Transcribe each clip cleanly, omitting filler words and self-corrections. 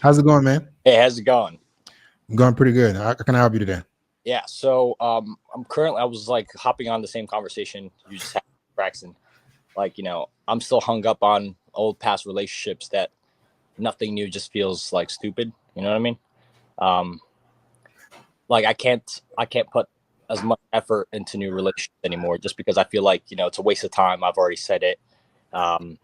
How's it going, man? Hey, how's it going? I'm going pretty good. How can I help you today? Yeah, so I was like hopping on the same conversation you just had, Braxton. Like, I'm still hung up on old past relationships that nothing new just feels like stupid. You know what I mean? Um, like I can't put as much effort into new relationships anymore just because I feel like, it's a waste of time. I've already said it. Um,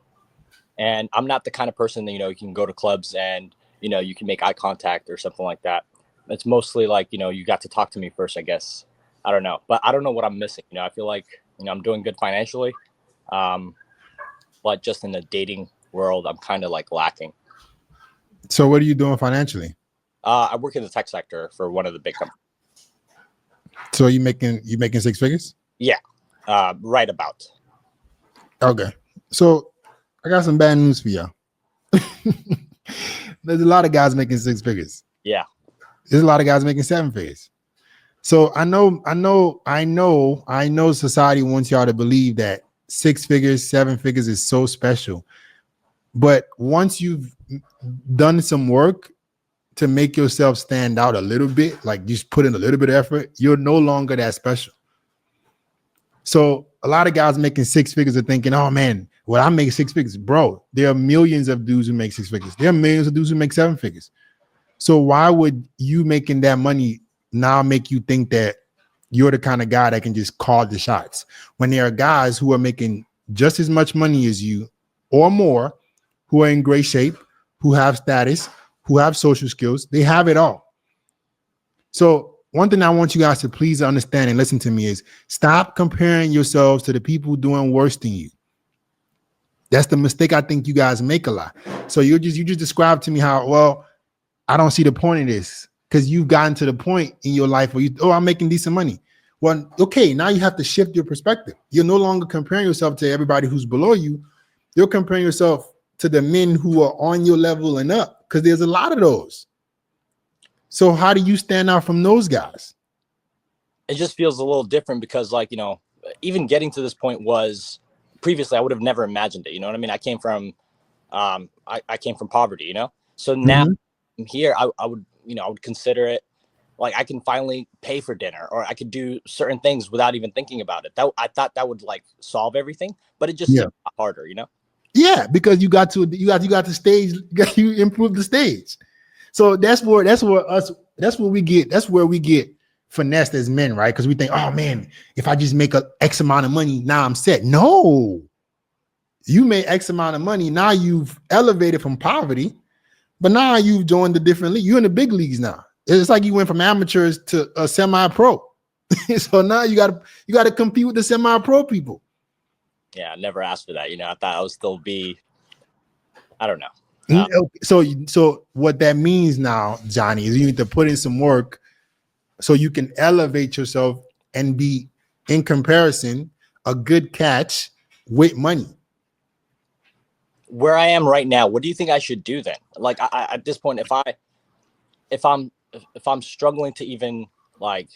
and I'm not the kind of person that, you can go to clubs and, you can make eye contact or something like that. It's mostly like, you got to talk to me first, I guess. I don't know, but I don't know what I'm missing. I feel like, I'm doing good financially. Um, but just in the dating world, I'm kind of like lacking. So what are you doing financially? I work in the tech sector for one of the big companies. So you making six figures? Yeah, right about. Okay. So I got some bad news for y'all. There's a lot of guys making six figures. Yeah. There's a lot of guys making seven figures. So I know society wants y'all to believe that six figures, seven figures is so special. But once you've done some work to make yourself stand out a little bit, like just put in a little bit of effort, you're no longer that special. So a lot of guys making six figures are thinking, oh man, well, I make six figures. Bro, there are millions of dudes who make six figures. There are millions of dudes who make seven figures. So why would you making that money now make you think that you're the kind of guy that can just call the shots when there are guys who are making just as much money as you or more, who are in great shape, who have status, who have social skills? They have it all. So one thing I want you guys to please understand and listen to me is stop comparing yourselves to the people doing worse than you. That's the mistake I think you guys make a lot. So you just described to me how, well, I don't see the point of this because you've gotten to the point in your life where I'm making decent money. Well, okay, now you have to shift your perspective. You're no longer comparing yourself to everybody who's below you. You're comparing yourself to the men who are on your level and up because there's a lot of those. So how do you stand out from those guys? It just feels a little different because like, even getting to this point was previously, I would have never imagined it. You know what I mean? I came from, I came from poverty, So now I'm here, I would, I would consider it like I can finally pay for dinner or I could do certain things without even thinking about it. I thought that would like solve everything, but it just seemed harder, Yeah, because you got the stage, you improved the stage. So that's where we get finessed as men, right? Because we think, oh man, if I just make a X amount of money, now I'm set. No, you made X amount of money. Now you've elevated from poverty, but now you've joined the different league. You're in the big leagues now. It's like you went from amateurs to a semi-pro. So now you got to compete with the semi-pro people. Yeah, I never asked for that. I thought I would still be, I don't know. So what that means now, Johnny, is you need to put in some work so you can elevate yourself and be, in comparison, a good catch with money. Where I am right now, what do you think I should do then? Like I at this point, if I'm struggling to even like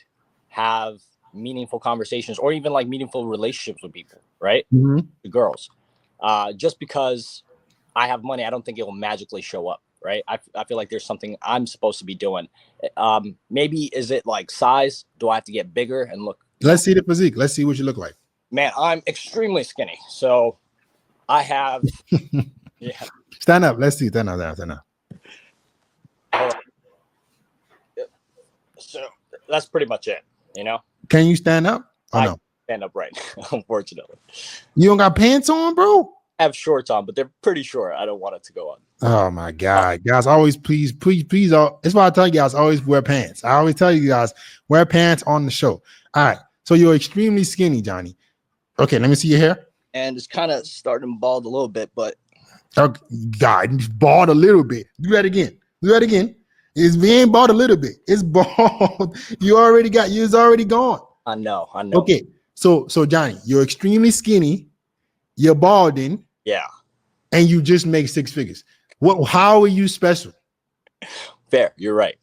have meaningful conversations or even like meaningful relationships with people, right? The girls, just because I have money, I don't think it will magically show up, right? I feel like there's something I'm supposed to be doing. Maybe is it like size? Do I have to get bigger and look? Let's see the physique. Let's see what you look like. Man, I'm extremely skinny, so I have. Yeah. Stand up. Let's see. Stand up. So that's pretty much it, Can you stand up? I no? Stand up right now, unfortunately. You don't got pants on, bro? I have shorts on, but they're pretty short. I don't want it to go on. Oh my God. Guys, always please. That's why I tell you guys, always wear pants. I always tell you guys, wear pants on the show. All right. So you're extremely skinny, Johnny. Okay, let me see your hair. And it's kind of starting bald a little bit, but God, bald a little bit. Do that again. It's being bald a little bit. It's bald. It's already gone. I know. Okay. So Johnny, you're extremely skinny. You're balding. Yeah. And you just make six figures. How are you special? Fair. You're right.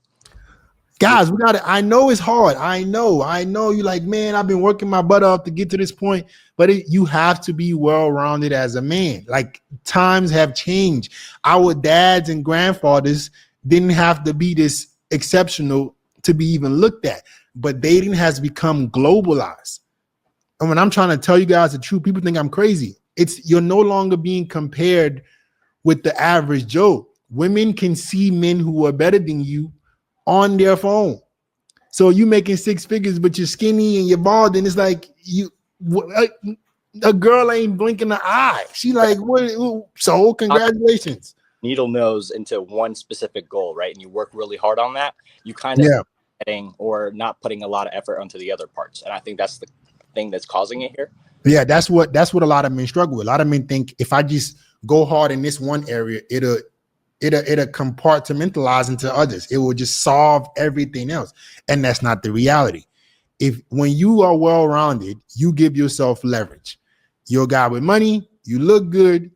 Guys, we got it. I know it's hard. I know. You're like, man, I've been working my butt off to get to this point. But you have to be well-rounded as a man. Like, times have changed. Our dads and grandfathers didn't have to be this exceptional to be even looked at. But dating has become globalized. And when I'm trying to tell you guys the truth, people think I'm crazy. You're no longer being compared with the average Joe. Women can see men who are better than you on their phone. So you making 6 figures, but you're skinny and you're bald, and it's like a girl ain't blinking an eye. She like, what? So congratulations. Needle nose into one specific goal, right? And you work really hard on that. You kind of getting or not putting a lot of effort onto the other parts, and I think that's the thing that's causing it here. Yeah, that's what a lot of men struggle with. A lot of men think if I just go hard in this one area, it'll compartmentalize into others. It will just solve everything else, and that's not the reality. When you are well-rounded, you give yourself leverage. You're a guy with money, you look good,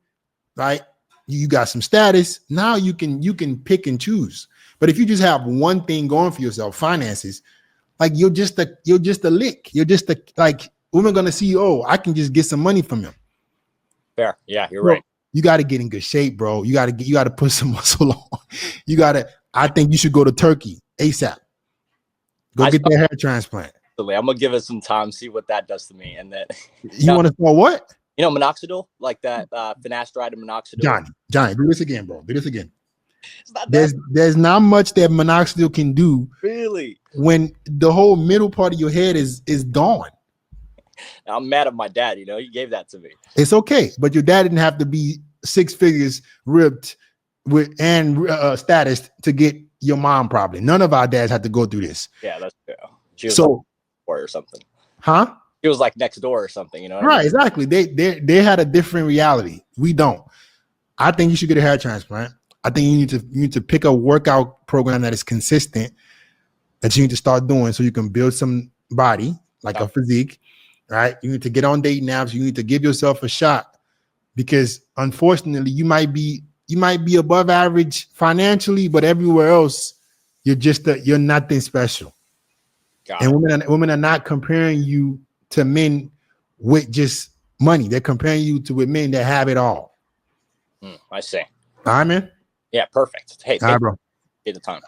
right? You got some status. Now you can pick and choose. But if you just have one thing going for yourself, finances, like you're just a lick. You're just like women gonna see you. Oh, I can just get some money from him. Fair, yeah, you're right. You got to get in good shape, bro. You got to put some muscle on. I think you should go to Turkey ASAP. Go get that hair transplant. I'm gonna give it some time, see what that does to me, and then you want to know what? You know, minoxidil, like that finasteride and minoxidil. Johnny, do this again, bro. Do this again. There's not much that minoxidil can do. Really? When the whole middle part of your head is gone. I'm mad at my dad. You know, he gave that to me. It's okay, but your dad didn't have to be 6 figures ripped with status to get your mom. Probably none of our dads had to go through this. Yeah, that's true. She was like or something. Huh? It was like next door or something, you know? Right, exactly. They had a different reality. We don't. I think you should get a hair transplant. I think you need to pick a workout program that is consistent that you need to start doing so you can build some body, like a physique, right? You need to get on dating apps. You need to give yourself a shot because unfortunately you might be above average financially, but everywhere else you're nothing special. And women are not comparing you to men with just money. They're comparing you with men that have it all. I see. All right, man. Yeah, perfect. Hey, all right, bro. Take the time.